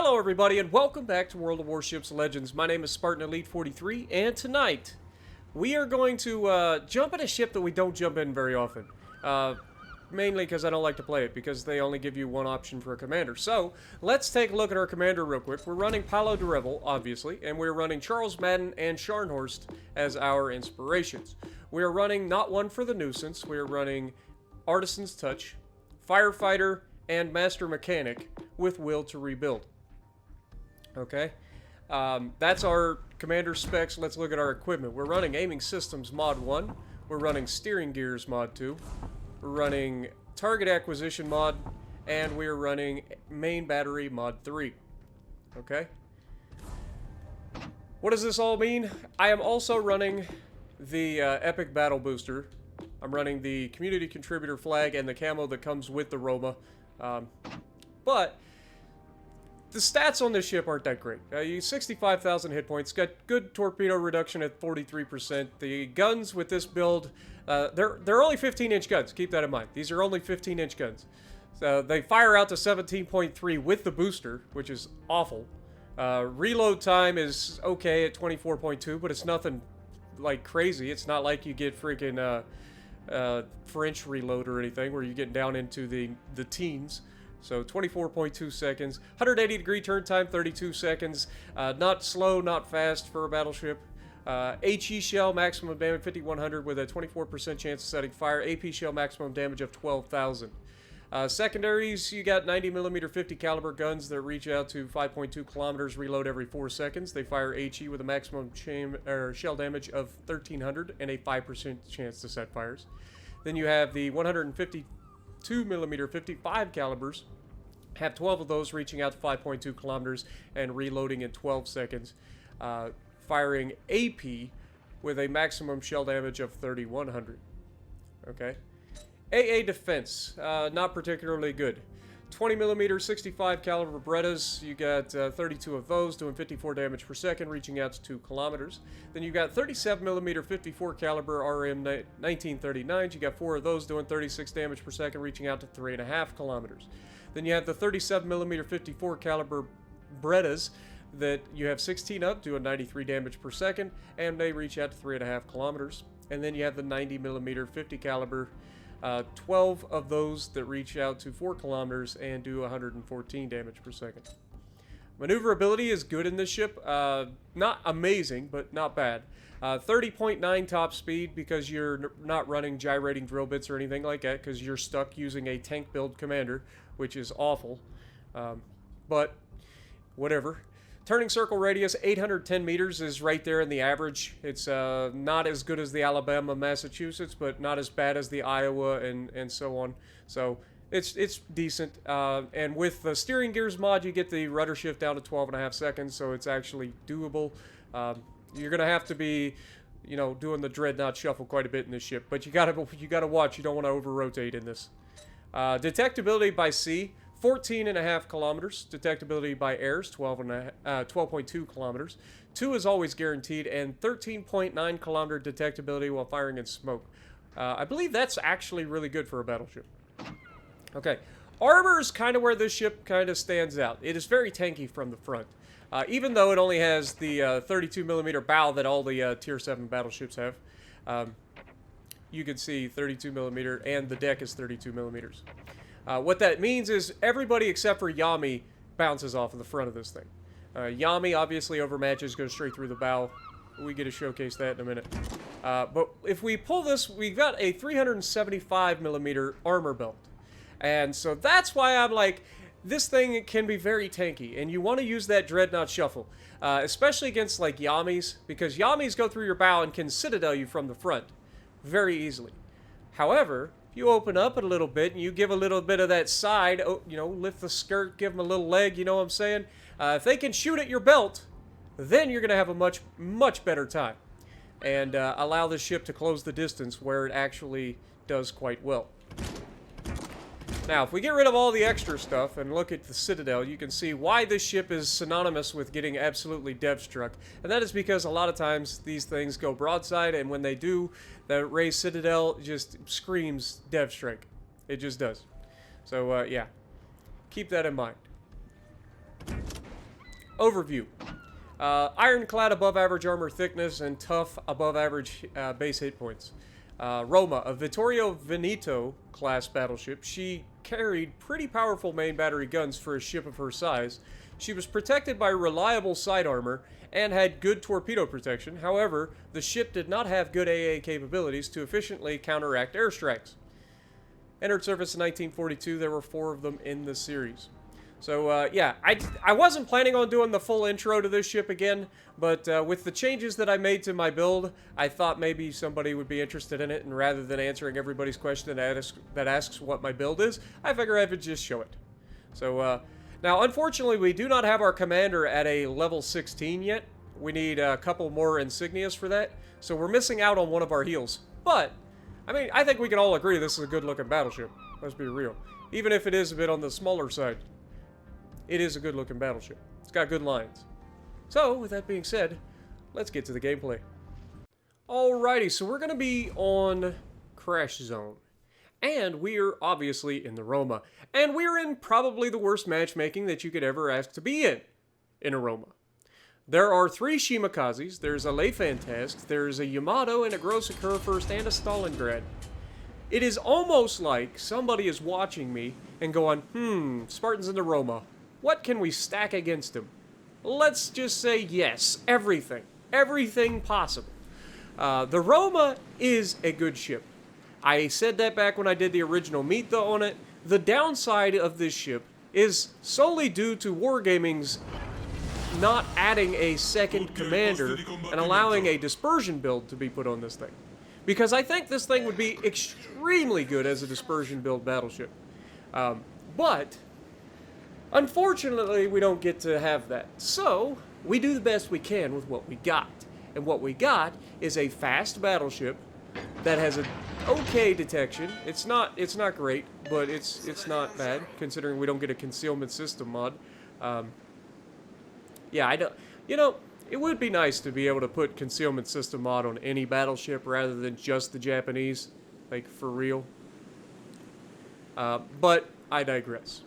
Hello everybody and welcome back to World of Warships Legends. My name is Spartan Elite 43 and tonight we are going to jump in a ship that we don't jump in very often. Mainly because I don't like to play it because they only give you one option for a commander. So let's take a look at our commander real quick. We're running Paolo de Revel, obviously, and we're running Charles Madden and Scharnhorst as our inspirations. We are running not one for the nuisance. We are running Artisan's Touch, Firefighter, and Master Mechanic with Will to Rebuild. Okay, that's our commander specs. Let's look at our equipment. We're running Aiming Systems Mod 1. We're running Steering Gears Mod 2. We're running Target Acquisition Mod. And we're running Main Battery Mod 3. Okay. What does this all mean? I am also running the Epic Battle Booster. I'm running the Community Contributor Flag and the camo that comes with the Roma. But the stats on this ship aren't that great. You 65,000 hit points, got good torpedo reduction at 43%. The guns with this build, they're only 15-inch guns. Keep that in mind. These are only 15-inch guns. So they fire out to 17.3 with the booster, which is awful. Reload time is okay at 24.2, but it's nothing like crazy. It's not like you get freaking French reload or anything where you're getting down into the teens. So 24.2 seconds, 180 degree turn time, 32 seconds. Not slow, not fast for a battleship. HE shell maximum damage 5100 with a 24% chance of setting fire. AP shell maximum damage of 12,000. Secondaries, you got 90mm 50 caliber guns that reach out to 5.2 kilometers, reload every 4 seconds. They fire HE with a maximum shell damage of 1300 and a 5% chance to set fires. Then you have the 152mm 55 calibers. Have 12 of those reaching out to 5.2 kilometers and reloading in 12 seconds. Firing AP with a maximum shell damage of 3100. Okay. AA defense, not particularly good. 20mm 65 caliber Berettas, you got 32 of those doing 54 damage per second, reaching out to 2 kilometers. Then you got 37mm 54 caliber RM 1939s, you got 4 of those doing 36 damage per second, reaching out to 3.5 kilometers. Then you have the 37mm 54 caliber Berettas that you have 16 of, doing 93 damage per second, and they reach out to 3.5 kilometers. And then you have the 90mm 50 caliber 12 of those that reach out to 4 kilometers and do 114 damage per second. Maneuverability is good in this ship. Not amazing, but not bad. 30.9 top speed because you're not running gyrating drill bits or anything like that because you're stuck using a tank build commander, which is awful. But whatever. Turning circle radius, 810 meters is right there in the average. It's not as good as the Alabama, Massachusetts, but not as bad as the Iowa and so on. So it's decent. And with the steering gears mod, you get the rudder shift down to 12.5 seconds, so it's actually doable. You're gonna have to be, you know, doing the dreadnought shuffle quite a bit in this ship, but you gotta watch. You don't want to over rotate in this. Detectability by sea. 14.5 kilometers. Detectability by air is 12.2 kilometers. 2 is always guaranteed, and 13.9 kilometer detectability while firing in smoke. I believe that's actually really good for a battleship. Okay, armor is kind of where this ship kind of stands out. It is very tanky from the front. Even though it only has the 32mm bow that all the Tier 7 battleships have. You can see 32mm, and the deck is 32mm. What that means is everybody except for Yami bounces off of the front of this thing. Yami obviously overmatches, goes straight through the bow. We get to showcase that in a minute. But if we pull this, we've got a 375mm armor belt. And so that's why I'm like, this thing can be very tanky, and you want to use that dreadnought shuffle. Especially against like Yamis, because Yamis go through your bow and can citadel you from the front very easily. However, you open up it a little bit and you give a little bit of that side, you know, lift the skirt, give them a little leg, you know what I'm saying? If they can shoot at your belt, then you're going to have a much, much better time. And allow the ship to close the distance where it actually does quite well. Now, if we get rid of all the extra stuff and look at the Citadel, you can see why this ship is synonymous with getting absolutely dev-struck. And that is because a lot of times these things go broadside, and when they do, the raised Citadel just screams dev-strike. It just does. So, yeah. Keep that in mind. Overview. Ironclad above average armor thickness and tough above average base hit points. Roma, a Vittorio Veneto class battleship. She carried pretty powerful main battery guns for a ship of her size. She was protected by reliable side armor and had good torpedo protection. However, the ship did not have good AA capabilities to efficiently counteract airstrikes. Entered service in 1942. There were 4 of them in the series. So, yeah, I wasn't planning on doing the full intro to this ship again, but with the changes that I made to my build, I thought maybe somebody would be interested in it, and rather than answering everybody's question that asks what my build is, I figure I would just show it. So, now, unfortunately, we do not have our commander at a level 16 yet. We need a couple more insignias for that, so we're missing out on one of our heals. But, I mean, I think we can all agree this is a good-looking battleship. Let's be real. Even if it is a bit on the smaller side. It is a good-looking battleship. It's got good lines. So, with that being said, let's get to the gameplay. Alrighty, so we're going to be on Crash Zone. And we are obviously in the Roma. And we're in probably the worst matchmaking that you could ever ask to be in a Roma. There are 3 Shimikazes, there's a Lefantask, there's a Yamato, and a Grosse Kurfürst, and a Stalingrad. It is almost like somebody is watching me and going, Spartans in the Roma. What can we stack against him? Let's just say yes, everything. Everything possible. The Roma is a good ship. I said that back when I did the original Mita on it. The downside of this ship is solely due to Wargaming's not adding a second commander and allowing a dispersion build to be put on this thing. Because I think this thing would be extremely good as a dispersion build battleship. But unfortunately, we don't get to have that. So, we do the best we can with what we got. And what we got is a fast battleship that has an okay detection. It's not great, but it's not bad, considering we don't get a concealment system mod. Yeah, I don't... You know, it would be nice to be able to put concealment system mod on any battleship rather than just the Japanese. Like, for real. But I digress.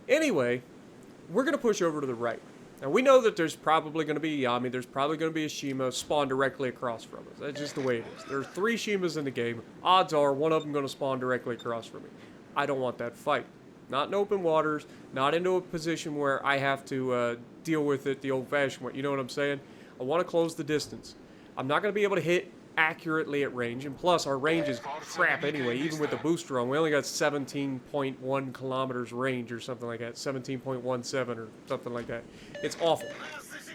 Anyway, we're going to push over to the right. Now, we know that there's probably going to be a Yami, there's probably going to be a Shima spawn directly across from us. That's just the way it is. There are 3 Shimas in the game. Odds are one of them going to spawn directly across from me. I don't want that fight. Not in open waters, not into a position where I have to deal with it the old-fashioned way. You know what I'm saying? I want to close the distance. I'm not going to be able to hit accurately at range, and plus our range is crap anyway. Even with the booster on, we only got 17.1 kilometers range or something like that, 17.17 or something like that. It's awful.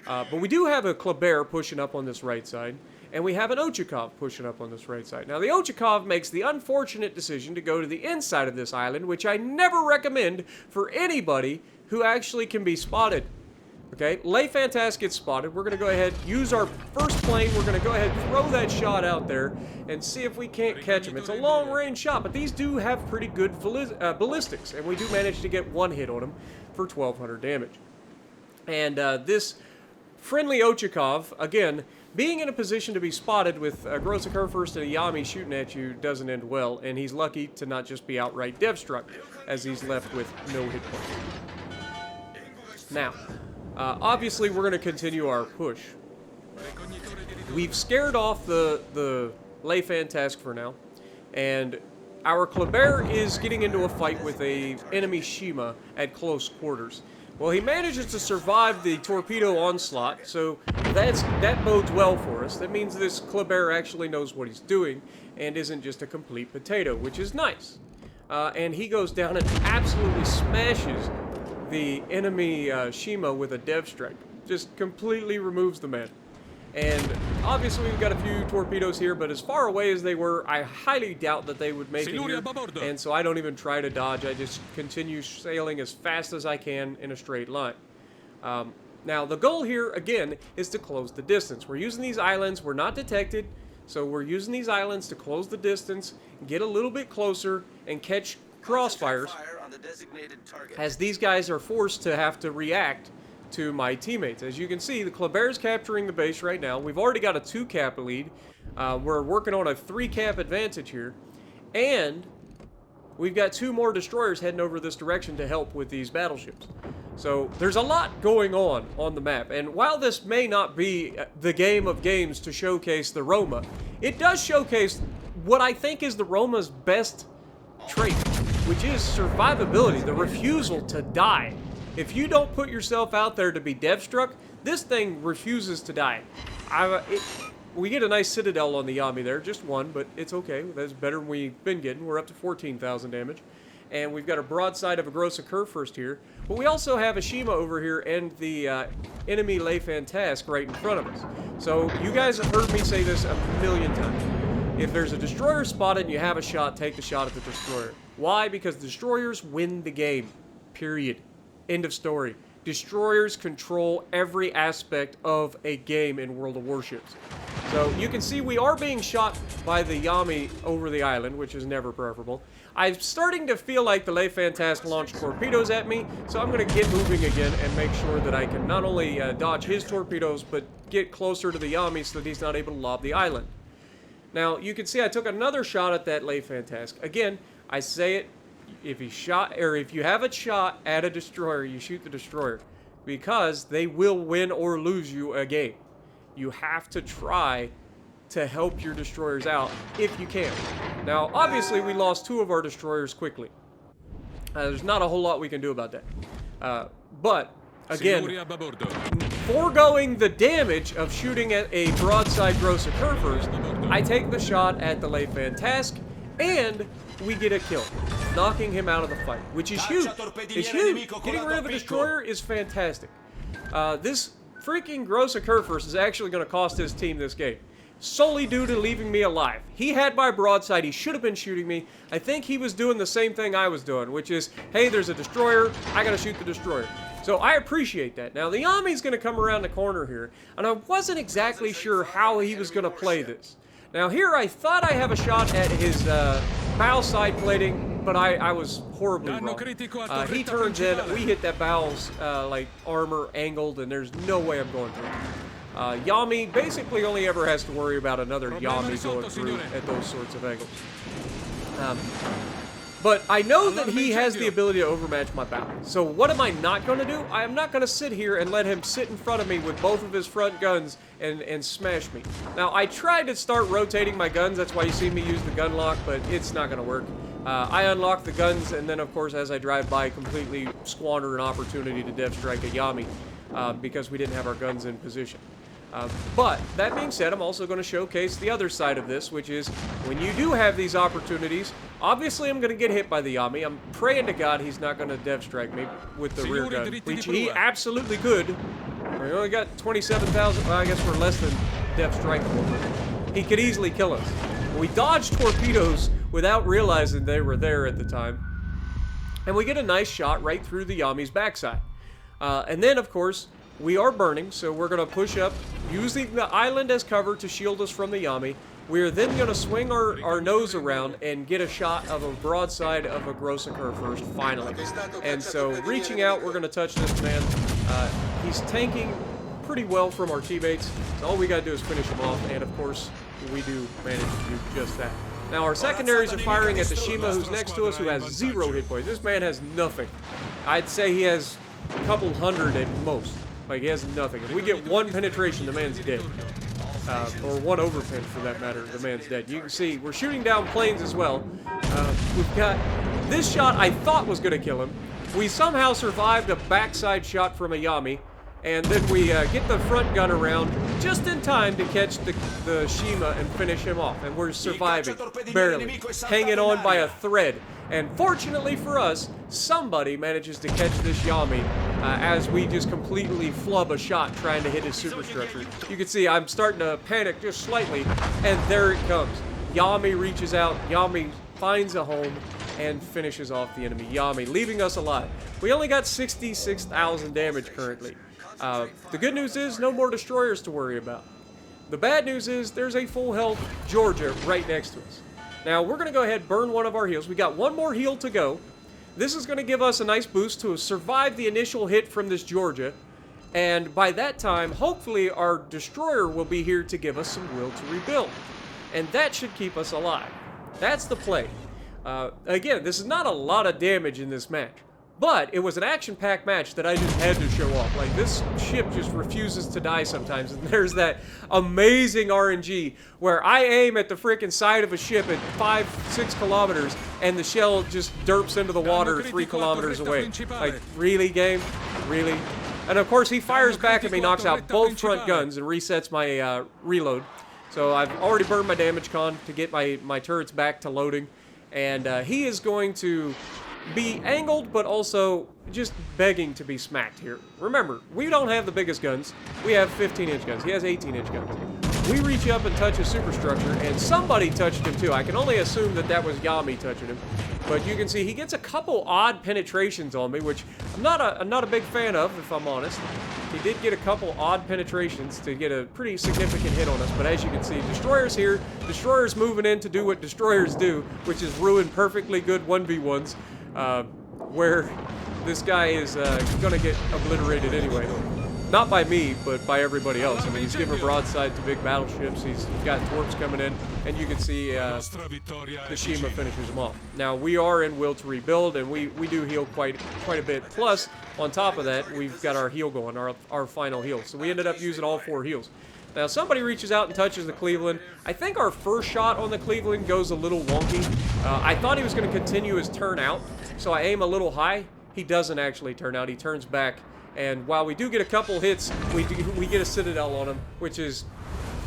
But we do have a Kleber pushing up on this right side, and we have an Ochakov pushing up on this right side. Now the Ochakov makes the unfortunate decision to go to the inside of this island, which I never recommend for anybody who actually can be spotted. Okay, Lefantask gets spotted. We're going to go ahead, use our first plane. We're going to go ahead and throw that shot out there and see if we can't catch him. It's a long-range shot, but these do have pretty good ballistics, and we do manage to get 1 hit on him for 1,200 damage. And this friendly Ochakov, again, being in a position to be spotted with a Grosse Kurfürst and a Yami shooting at you doesn't end well, and he's lucky to not just be outright dev-struck, as he's left with no hit points. Now, obviously, we're going to continue our push. We've scared off the Lefantask for now, and our Kleber is getting into a fight with a enemy Shima at close quarters. Well, he manages to survive the torpedo onslaught, so that bodes well for us. That means this Kleber actually knows what he's doing and isn't just a complete potato, which is nice. And he goes down and absolutely smashes the enemy Shima with a dev strike. Just completely removes the man. And obviously we've got a few torpedoes here, but as far away as they were, I highly doubt that they would make it here. And so I don't even try to dodge. I just continue sailing as fast as I can in a straight line. Now the goal here, again, is to close the distance. We're using these islands. We're not detected. So we're using these islands to close the distance, get a little bit closer, and catch crossfires, as these guys are forced to have to react to my teammates. As you can see, the Kleber's capturing the base right now. We've already got a 2-cap lead. We're working on a 3-cap advantage here. And we've got 2 more destroyers heading over this direction to help with these battleships. So there's a lot going on the map, and while this may not be the game of games to showcase the Roma, it does showcase what I think is the Roma's best trait, which is survivability, the refusal to die. If you don't put yourself out there to be dev-struck, this thing refuses to die. We get a nice citadel on the Yami there, just one, but it's okay. That's better than we've been getting. We're up to 14,000 damage. And we've got a broadside of a Grossa Kurfürst here. But we also have a Shima over here and the enemy Le Fantasque right in front of us. So you guys have heard me say this a million times. If there's a destroyer spotted and you have a shot, take the shot at the destroyer. Why? Because destroyers win the game. Period. End of story. Destroyers control every aspect of a game in World of Warships. So you can see we are being shot by the Yami over the island, which is never preferable. I'm starting to feel like the Le Fantasque launched torpedoes at me, so I'm going to get moving again and make sure that I can not only dodge his torpedoes, but get closer to the Yami so that he's not able to lob the island. Now, you can see I took another shot at that Le Fantasque. Again, I say it, if you have a shot at a destroyer, you shoot the destroyer, because they will win or lose you a game. You have to try to help your destroyers out if you can. Now, obviously, we lost 2 of our destroyers quickly. There's not a whole lot we can do about that. But, again, foregoing the damage of shooting at a broadside Grossa Kurfürst, I take the shot at the Le Fantasque, and we get a kill, knocking him out of the fight, which is huge. It's huge. Getting rid of a destroyer is fantastic. This freaking Grossa Kurfürst is actually going to cost his team this game, solely due to leaving me alive. He had my broadside. He should have been shooting me. I think he was doing the same thing I was doing, which is, hey, there's a destroyer. I got to shoot the destroyer. So I appreciate that. Now, the Yami's going to come around the corner here, and I wasn't exactly sure how he was going to play this. Now, here I thought I have a shot at his bow side plating, but I was horribly wrong. He turns in, we hit that bow's like armor angled, and there's no way I'm going through. Yami basically only ever has to worry about another Yami going through at those sorts of angles. But I know that he has the ability to overmatch my bow. So what am I not going to do? I am not going to sit here and let him sit in front of me with both of his front guns and smash me. Now, I tried to start rotating my guns. That's why you see me use the gun lock, but it's not going to work. I unlock the guns, and then, of course, as I drive by, completely squander an opportunity to dev strike a Yami because we didn't have our guns in position. But, that being said, I'm also going to showcase the other side of this, which is when you do have these opportunities, obviously I'm going to get hit by the Yami. I'm praying to God he's not going to dev strike me with the rear gun, which he absolutely could. We only got 27,000, well, I guess we're less than dev strikeable. He could easily kill us. We dodged torpedoes without realizing they were there at the time. And we get a nice shot right through the Yami's backside. And then, of course, we are burning, so we're going to push up, using the island as cover to shield us from the Yami. We're then going to swing our nose around and get a shot of a broadside of a Grossa Kurfürst, finally. And so, reaching out, we're going to touch this man. He's tanking pretty well from our teammates, so all we got to do is finish him off, and of course, we do manage to do just that. Now, our secondaries are firing at the Shima, who's next to us, who has 0 hit points. This man has nothing. I'd say he has a couple hundred at most. Like, he has nothing. If we get 1 penetration, the man's dead. Or 1 overpen, for that matter, the man's dead. You can see, we're shooting down planes as well. We've got... This shot I thought was going to kill him. We somehow survived a backside shot from a Yami. And then we get the front gun around just in time to catch the Shima and finish him off. And we're surviving, barely, hanging on by a thread. And fortunately for us, somebody manages to catch this Yami as we just completely flub a shot trying to hit his superstructure. You can see I'm starting to panic just slightly, and there it comes. Yami reaches out, Yami finds a home, and finishes off the enemy Yami, leaving us alive. We only got 66,000 damage currently. The good news is no more destroyers to worry about. The bad news is there's a full health Georgia right next to us. Now, we're going to go ahead and burn one of our heals. We got 1 more heal to go. This is going to give us a nice boost to survive the initial hit from this Georgia. And by that time, hopefully, our destroyer will be here to give us some will to rebuild. And that should keep us alive. That's the play. Again, this is not a lot of damage in this match. But it was an action-packed match that I just had to show off. Like, this ship just refuses to die sometimes. And there's that amazing RNG where I aim at the freaking side of a ship at 5-6 kilometers and the shell just derps into the water 3 kilometers away. Like, really, game? Really? And of course, he fires back at me, knocks out both front guns, and resets my reload. So I've already burned my damage con to get my turrets back to loading. And he is going to be angled, but also just begging to be smacked here. Remember, we don't have the biggest guns. We have 15-inch guns. He has 18-inch guns. We reach up and touch his superstructure, and somebody touched him too. I can only assume that that was Yami touching him. But you can see he gets a couple odd penetrations on me, which I'm not a big fan of, if I'm honest. He did get a couple odd penetrations to get a pretty significant hit on us, but as you can see, Destroyer's here. Destroyer's moving in to do what Destroyers do, which is ruin perfectly good 1v1s. Where this guy is going to get obliterated anyway. Not by me, but by everybody else. I mean, he's giving broadside to big battleships. He's got Torps coming in, and you can see the Shima finishes him off. Now, we are in Will to Rebuild, and we do heal quite a bit. Plus, on top of that, we've got our heal going, our final heal. So we ended up using all 4 heals. Now, somebody reaches out and touches the Cleveland. I think our first shot on the Cleveland goes a little wonky. I thought he was going to continue his turn out, so I aim a little high. He doesn't actually turn out. He turns back, and while we do get a couple hits, we get a Citadel on him, which is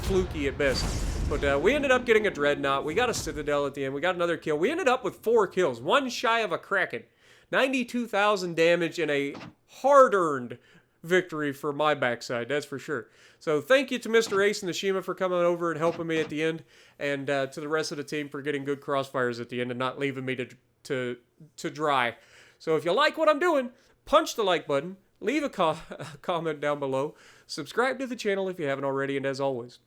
fluky at best. But we ended up getting a Dreadnought. We got a Citadel at the end. We got another kill. We ended up with 4 kills, one shy of a Kraken. 92,000 damage in a hard-earned victory for my backside, that's for sure. So thank you to Mr. Ace and the Shima for coming over and helping me at the end, and to the rest of the team for getting good crossfires at the end and not leaving me to dry. So if you like what I'm doing, punch the like button, leave a comment down below, subscribe to the channel if you haven't already, and as always,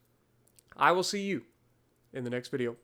I will see you in the next video.